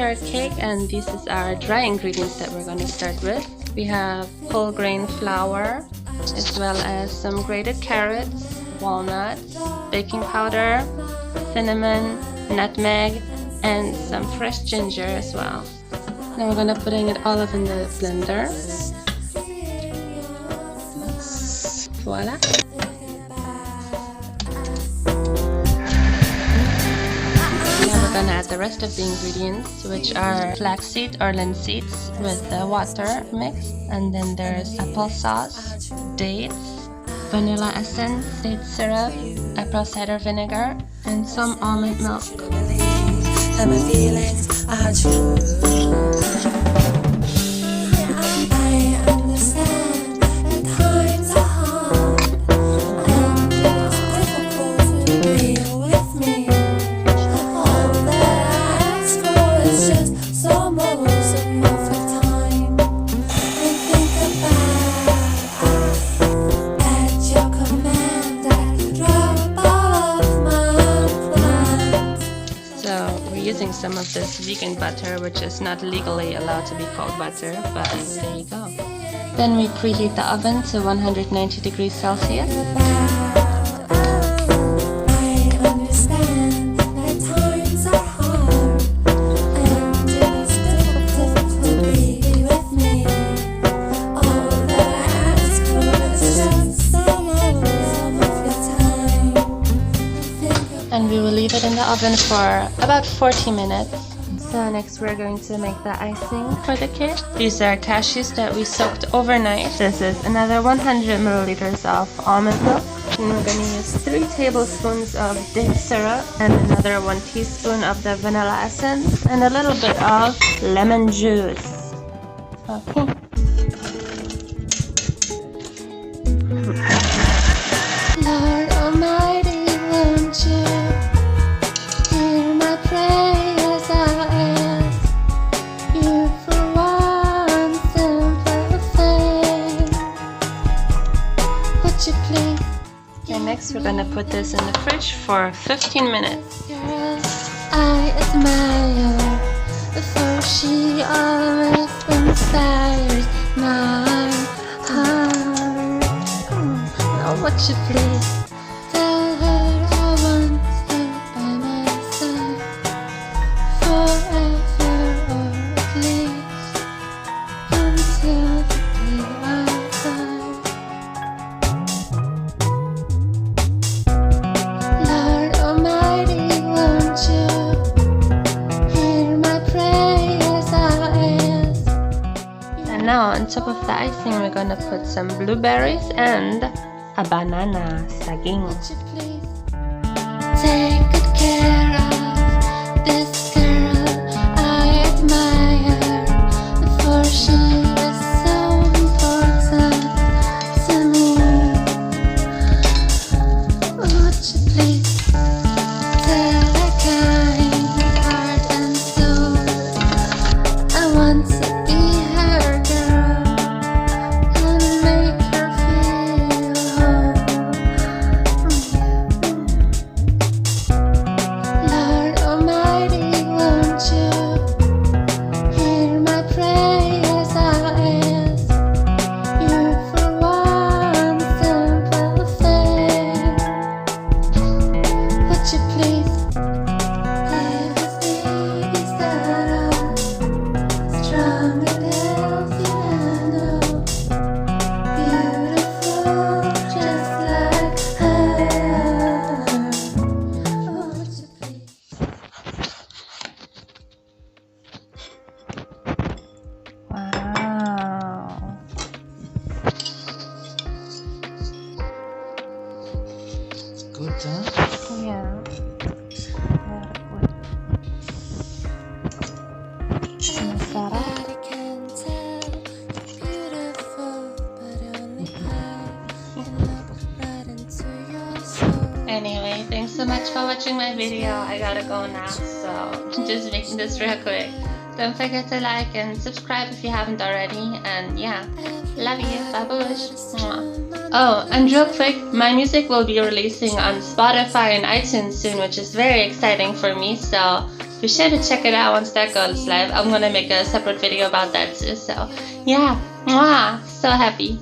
carrot cake, and this is our dry ingredients that we're going to start with. We have whole grain flour, as well as some grated carrots, walnuts, baking powder, cinnamon, nutmeg, and some fresh ginger as well. Now we're going to putting it all up in the blender. Voila. Now we're going to add the rest of the ingredients, which are flaxseed or linseeds with the water mix. And then there's applesauce, dates, vanilla essence, date syrup, apple cider vinegar, and some almond milk. And my feelings are true. I understand that times are hard, and it's difficult to be with me. All that I ask for is just some moments of perfect time. And think about at your command, I drop all of my plans. So we're using some of this vegan butter, which is not legally allowed to be called butter, but there you go. Then we preheat the oven to 190 degrees Celsius. And we will leave it in the oven for about 40 minutes. So next we're going to make the icing for the cake. These are cashews that we soaked overnight. This is another 100 milliliters of almond milk. And we're going to use 3 tablespoons of date syrup and another 1 teaspoon of the vanilla essence and a little bit of lemon juice. Okay. Lord Almighty, won't you hear my prayers? I ask you for one simple thing. Would you please? And next we're gonna put this in the fridge for 15 minutes. Girl, I admire, for she always inspires my heart. Now would you please tell her I want her by my side forever, or at least until the day I die. Lord Almighty, won't you hear my prayers? I ask. And now on top of the icing we're gonna put some blueberries and a banana saging. Take good care of this girl I admire, for she is so important to me. Would you please tell her kind heart and soul I want to be her girl and make her feel whole. Lord Almighty, won't you hear my prayers? I ask you for one simple thing. Would you please give us babies that are strong and healthy and beautiful just like her? Would you please? Wow. Good, huh? Yeah. Anyway, thanks so much for watching my video. I gotta go now, so just making this real quick. Don't forget to like and subscribe if you haven't already, and yeah, love you, babush. Oh, and real quick, my music will be releasing on Spotify and iTunes soon, which is very exciting for me, so Be sure to check it out once that goes live. I'm gonna make a separate video about that too. So yeah, mwah, so happy.